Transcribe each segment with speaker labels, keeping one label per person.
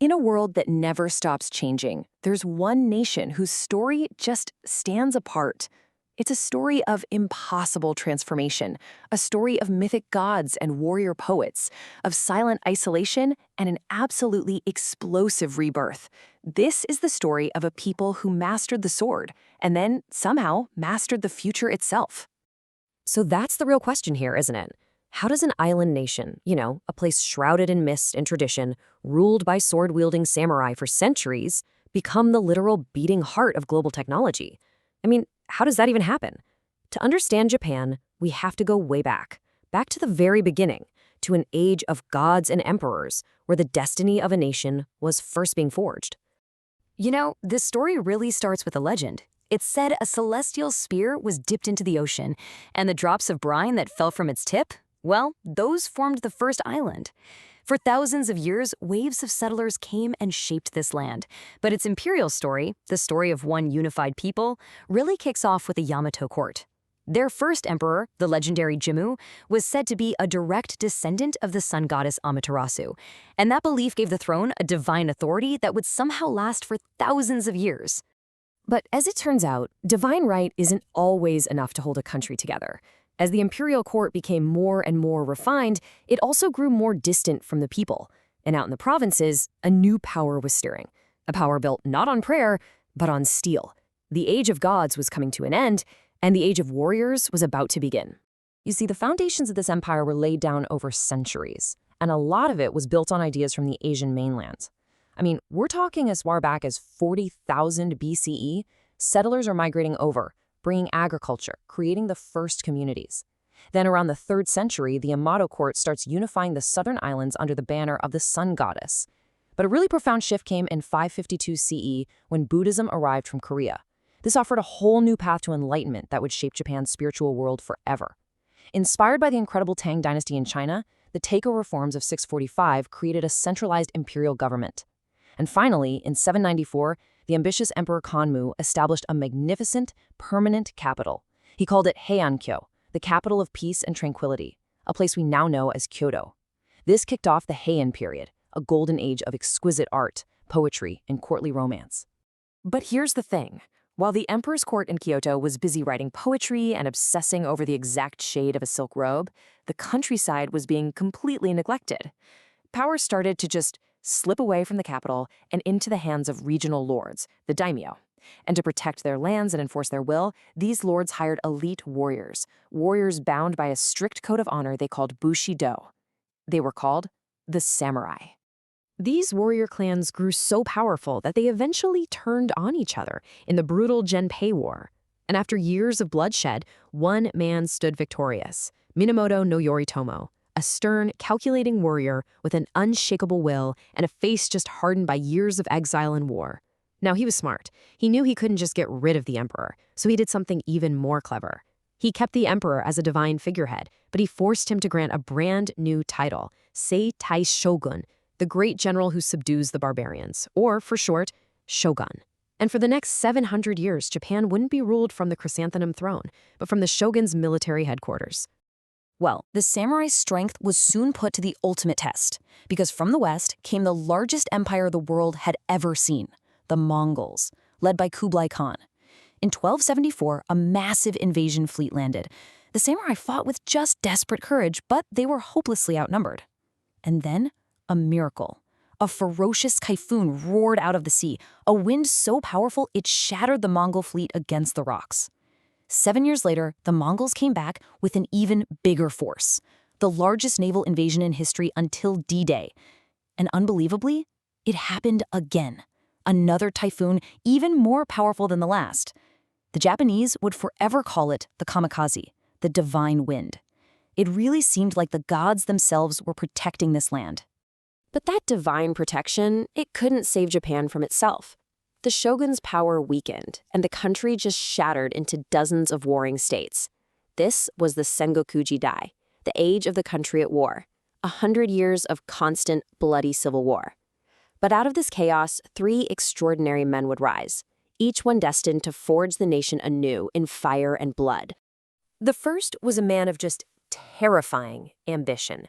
Speaker 1: In a world that never stops changing, there's one nation whose story just stands apart. It's a story of impossible transformation, a story of mythic gods and warrior poets, of silent isolation and an absolutely explosive rebirth. This is the story of a people who mastered the sword and then somehow mastered the future itself.
Speaker 2: So that's the real question here, isn't it? How does an island nation, a place shrouded in mist and tradition, ruled by sword-wielding samurai for centuries, become the literal beating heart of global technology? I mean, how does that even happen? To understand Japan, we have to go way back to the very beginning, to an age of gods and emperors, where the destiny of a nation was first being forged.
Speaker 3: This story really starts with a legend. It's said a celestial spear was dipped into the ocean, and the drops of brine that fell from its tip, well, those formed the first island. For thousands of years, waves of settlers came and shaped this land. But its imperial story, the story of one unified people, really kicks off with the Yamato court. Their first emperor, the legendary Jimmu, was said to be a direct descendant of the sun goddess Amaterasu, and that belief gave the throne a divine authority that would somehow last for thousands of years.
Speaker 2: But as it turns out, divine right isn't always enough to hold a country together. As the imperial court became more and more refined, it also grew more distant from the people. And out in the provinces, a new power was stirring. A power built not on prayer, but on steel. The age of gods was coming to an end, and the age of warriors was about to begin. You see, the foundations of this empire were laid down over centuries, and a lot of it was built on ideas from the Asian mainland. I mean, we're talking as far back as 40,000 BCE, settlers are migrating over, bringing agriculture, creating the first communities. Then around the 3rd century, the Yamato court starts unifying the southern islands under the banner of the sun goddess. But a really profound shift came in 552 CE when Buddhism arrived from Korea. This offered a whole new path to enlightenment that would shape Japan's spiritual world forever. Inspired by the incredible Tang dynasty in China, the Taiko reforms of 645 created a centralized imperial government. And finally, in 794, the ambitious Emperor Kanmu established a magnificent, permanent capital. He called it Heian-kyo, the capital of peace and tranquility, a place we now know as Kyoto. This kicked off the Heian period, a golden age of exquisite art, poetry, and courtly romance.
Speaker 1: But here's the thing. While the emperor's court in Kyoto was busy writing poetry and obsessing over the exact shade of a silk robe, the countryside was being completely neglected. Power started to just slip away from the capital and into the hands of regional lords, the daimyo. And to protect their lands and enforce their will, these lords hired elite warriors bound by a strict code of honor they called bushido. They were called the samurai.
Speaker 2: These warrior clans grew so powerful that they eventually turned on each other in the brutal Genpei War. And after years of bloodshed, one man stood victorious, Minamoto no Yoritomo, a stern, calculating warrior with an unshakable will and a face just hardened by years of exile and war. Now, he was smart. He knew he couldn't just get rid of the emperor, so he did something even more clever. He kept the emperor as a divine figurehead, but he forced him to grant a brand new title, Seitai Shogun, the great general who subdues the barbarians, or, for short, shogun. And for the next 700 years, Japan wouldn't be ruled from the chrysanthemum throne, but from the shogun's military headquarters.
Speaker 3: Well, the samurai's strength was soon put to the ultimate test, because from the west came the largest empire the world had ever seen, the Mongols, led by Kublai Khan. In 1274, a massive invasion fleet landed. The samurai fought with just desperate courage, but they were hopelessly outnumbered. And then, a miracle. A ferocious typhoon roared out of the sea, a wind so powerful it shattered the Mongol fleet against the rocks. 7 years later, the Mongols came back with an even bigger force, the largest naval invasion in history until D-Day. And unbelievably, it happened again. Another typhoon, even more powerful than the last. The Japanese would forever call it the kamikaze, the divine wind. It really seemed like the gods themselves were protecting this land.
Speaker 2: But that divine protection, it couldn't save Japan from itself. The shogun's power weakened, and the country just shattered into dozens of warring states. This was the Sengoku Jidai, the age of the country at war, 100 years of constant, bloody civil war. But out of this chaos, 3 extraordinary men would rise, each one destined to forge the nation anew in fire and blood. The first was a man of just terrifying ambition,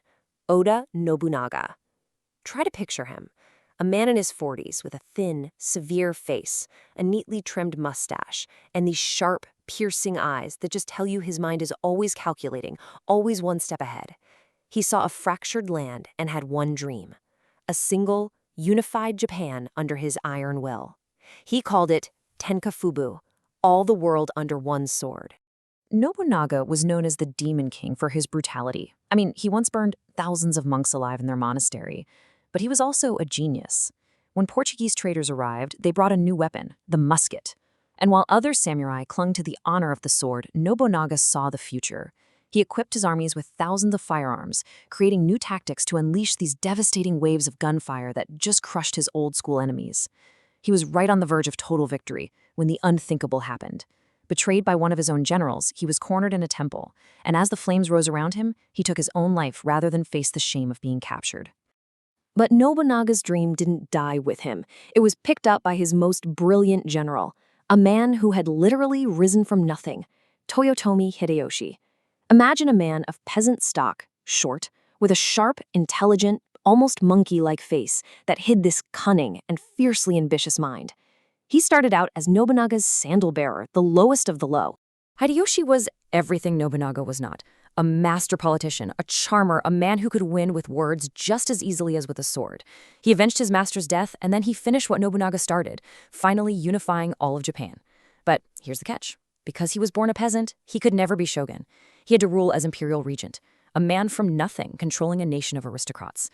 Speaker 2: Oda Nobunaga. Try to picture him. A man in his 40s with a thin, severe face, a neatly trimmed mustache, and these sharp, piercing eyes that just tell you his mind is always calculating, always one step ahead. He saw a fractured land and had one dream: a single, unified Japan under his iron will. He called it Tenkafubu, all the world under one sword.
Speaker 3: Nobunaga was known as the Demon King for his brutality. I mean, he once burned thousands of monks alive in their monastery. But he was also a genius. When Portuguese traders arrived, they brought a new weapon, the musket. And while other samurai clung to the honor of the sword, Nobunaga saw the future. He equipped his armies with thousands of firearms, creating new tactics to unleash these devastating waves of gunfire that just crushed his old-school enemies. He was right on the verge of total victory when the unthinkable happened. Betrayed by one of his own generals, he was cornered in a temple, and as the flames rose around him, he took his own life rather than face the shame of being captured.
Speaker 2: But Nobunaga's dream didn't die with him. It was picked up by his most brilliant general, a man who had literally risen from nothing, Toyotomi Hideyoshi. Imagine a man of peasant stock, short, with a sharp, intelligent, almost monkey-like face that hid this cunning and fiercely ambitious mind. He started out as Nobunaga's sandal-bearer, the lowest of the low. Hideyoshi was everything Nobunaga was not: a master politician, a charmer, a man who could win with words just as easily as with a sword. He avenged his master's death, and then he finished what Nobunaga started, finally unifying all of Japan. But here's the catch. Because he was born a peasant, he could never be shogun. He had to rule as imperial regent, a man from nothing controlling a nation of aristocrats.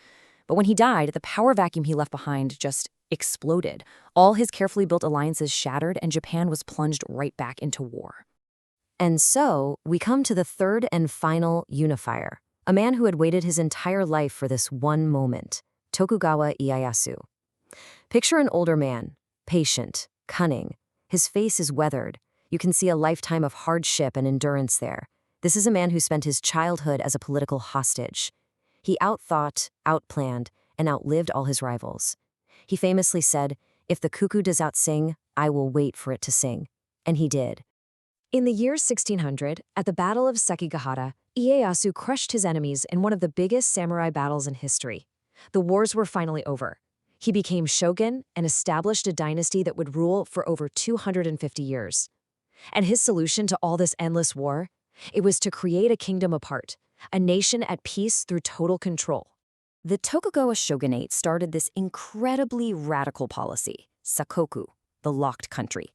Speaker 2: But when he died, the power vacuum he left behind just exploded. All his carefully built alliances shattered, and Japan was plunged right back into war.
Speaker 3: And so, we come to the third and final unifier, a man who had waited his entire life for this one moment: Tokugawa Ieyasu. Picture an older man, patient, cunning. His face is weathered. You can see a lifetime of hardship and endurance there. This is a man who spent his childhood as a political hostage. He outthought, outplanned, and outlived all his rivals. He famously said, "If the cuckoo does outsing, I will wait for it to sing." And he did. In the year 1600, at the Battle of Sekigahara, Ieyasu crushed his enemies in one of the biggest samurai battles in history. The wars were finally over. He became shogun and established a dynasty that would rule for over 250 years. And his solution to all this endless war? It was to create a kingdom apart, a nation at peace through total control. The Tokugawa shogunate started this incredibly radical policy, sakoku, the locked country.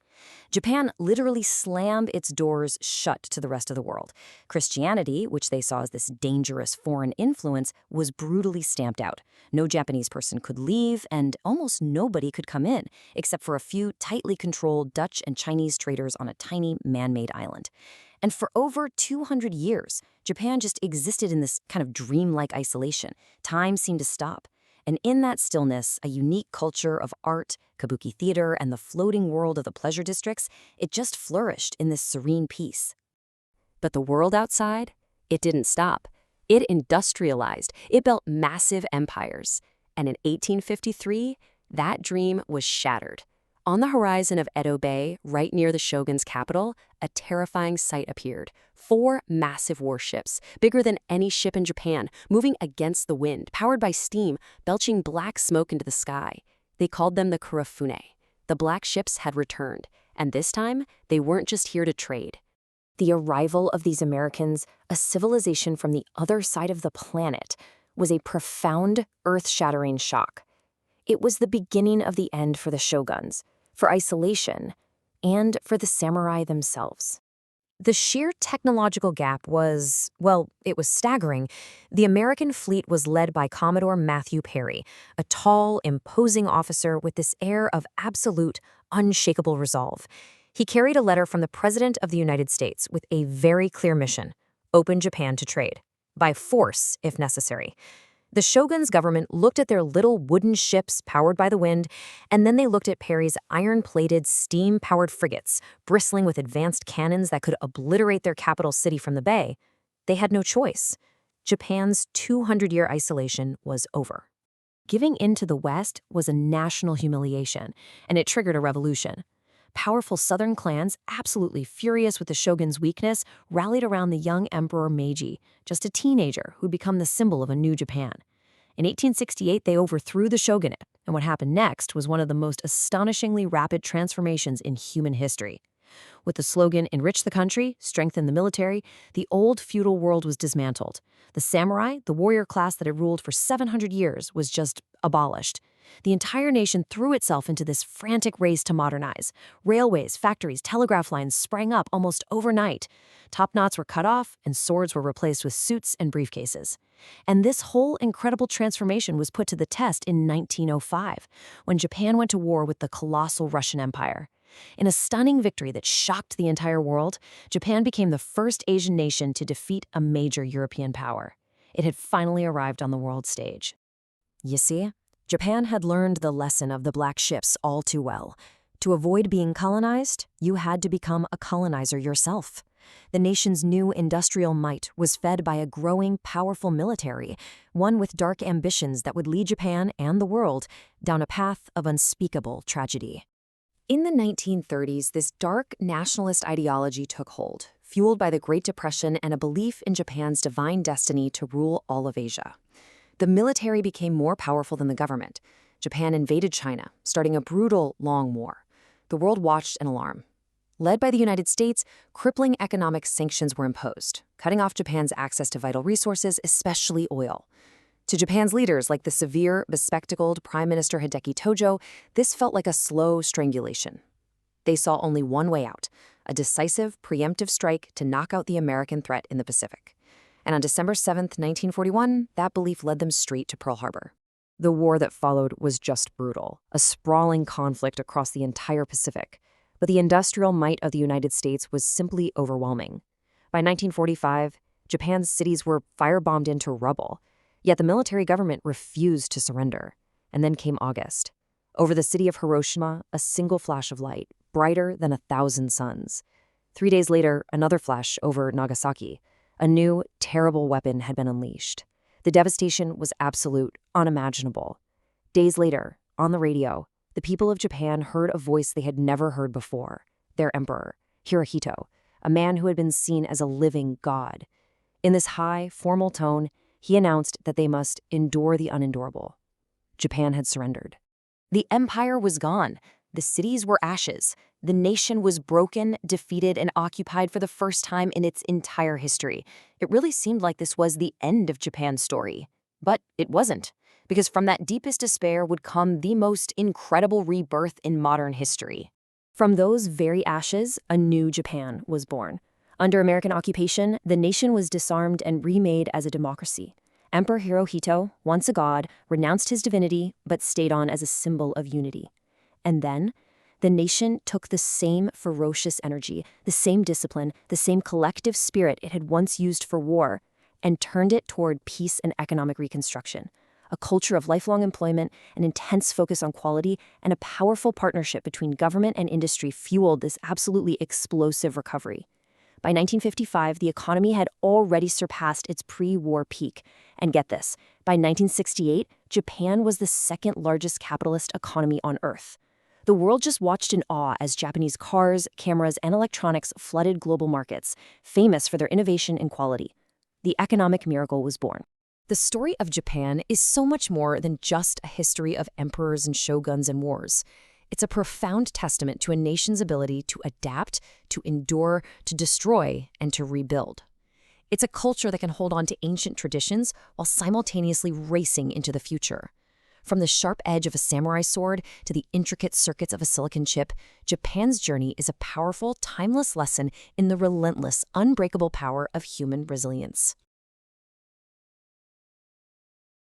Speaker 3: Japan literally slammed its doors shut to the rest of the world. Christianity, which they saw as this dangerous foreign influence, was brutally stamped out. No Japanese person could leave, and almost nobody could come in, except for a few tightly controlled Dutch and Chinese traders on a tiny man-made island. And for over 200 years, Japan just existed in this kind of dreamlike isolation. Time seemed to stop. And in that stillness, a unique culture of art, kabuki theater, and the floating world of the pleasure districts, it just flourished in this serene peace. But the world outside, it didn't stop. It industrialized. It built massive empires. And in 1853, that dream was shattered. On the horizon of Edo Bay, right near the shogun's capital, a terrifying sight appeared. 4 massive warships, bigger than any ship in Japan, moving against the wind, powered by steam, belching black smoke into the sky. They called them the Kurofune. The black ships had returned, and this time, they weren't just here to trade. The arrival of these Americans, a civilization from the other side of the planet, was a profound, earth-shattering shock. It was the beginning of the end for the shoguns, for isolation, and for the samurai themselves. The sheer technological gap was, well, it was staggering. The American fleet was led by Commodore Matthew Perry, a tall, imposing officer with this air of absolute, unshakable resolve. He carried a letter from the President of the United States with a very clear mission: open Japan to trade, by force if necessary. The shogun's government looked at their little wooden ships powered by the wind, and then they looked at Perry's iron-plated, steam-powered frigates, bristling with advanced cannons that could obliterate their capital city from the bay. They had no choice. Japan's 200-year isolation was over. Giving in to the West was a national humiliation, and it triggered a revolution. Powerful southern clans, absolutely furious with the shogun's weakness, rallied around the young Emperor Meiji, just a teenager who'd become the symbol of a new Japan. In 1868, they overthrew the shogunate,
Speaker 2: And what happened next was one of the most astonishingly rapid transformations in human history. With the slogan, "Enrich the country, strengthen the military," the old feudal world was dismantled. The samurai, the warrior class that had ruled for 700 years, was just abolished. The entire nation threw itself into this frantic race to modernize. Railways, factories, telegraph lines sprang up almost overnight. Top knots were cut off, and swords were replaced with suits and briefcases. And this whole incredible transformation was put to the test in 1905, when Japan went to war with the colossal Russian Empire. In a stunning victory that shocked the entire world, Japan became the first Asian nation to defeat a major European power. It had finally arrived on the world stage. You see, Japan had learned the lesson of the black ships all too well. To avoid being colonized, you had to become a colonizer yourself. The nation's new industrial might was fed by a growing, powerful military, one with dark ambitions that would lead Japan and the world down a path of unspeakable tragedy. In the 1930s, this dark nationalist ideology took hold, fueled by the Great Depression and a belief in Japan's divine destiny to rule all of Asia. The military became more powerful than the government. Japan invaded China, starting a brutal, long war. The world watched in alarm. Led by the United States, crippling economic sanctions were imposed, cutting off Japan's access to vital resources, especially oil. To Japan's leaders, like the severe, bespectacled Prime Minister Hideki Tojo, this felt like a slow strangulation. They saw only one way out, a decisive, preemptive strike to knock out the American threat in the Pacific. And on December 7, 1941, that belief led them straight to Pearl Harbor. The war that followed was just brutal, a sprawling conflict across the entire Pacific. But the industrial might of the United States was simply overwhelming. By 1945, Japan's cities were firebombed into rubble. Yet the military government refused to surrender. And then came August. Over the city of Hiroshima, a single flash of light, brighter than 1,000 suns. 3 days later, another flash over Nagasaki. A new, terrible weapon had been unleashed. The devastation was absolute, unimaginable. Days later, on the radio, the people of Japan heard a voice they had never heard before, their emperor, Hirohito, a man who had been seen as a living god. In this high, formal tone, he announced that they must endure the unendurable. Japan had surrendered. The empire was gone. The cities were ashes. The nation was broken, defeated, and occupied for the first time in its entire history. It really seemed like this was the end of Japan's story. But it wasn't, because from that deepest despair would come the most incredible rebirth in modern history. From those very ashes, a new Japan was born. Under American occupation, the nation was disarmed and remade as a democracy. Emperor Hirohito, once a god, renounced his divinity but stayed on as a symbol of unity. And then, the nation took the same ferocious energy, the same discipline, the same collective spirit it had once used for war, and turned it toward peace and economic reconstruction. A culture of lifelong employment, an intense focus on quality, and a powerful partnership between government and industry fueled this absolutely explosive recovery. By 1955, the economy had already surpassed its pre-war peak. And get this, by 1968, Japan was the second largest capitalist economy on Earth. The world just watched in awe as Japanese cars, cameras, and electronics flooded global markets, famous for their innovation and quality. The economic miracle was born. The story of Japan is so much more than just a history of emperors and shoguns and wars. It's a profound testament to a nation's ability to adapt, to endure, to destroy, and to rebuild. It's a culture that can hold on to ancient traditions while simultaneously racing into the future. From the sharp edge of a samurai sword to the intricate circuits of a silicon chip, Japan's journey is a powerful, timeless lesson in the relentless, unbreakable power of human resilience.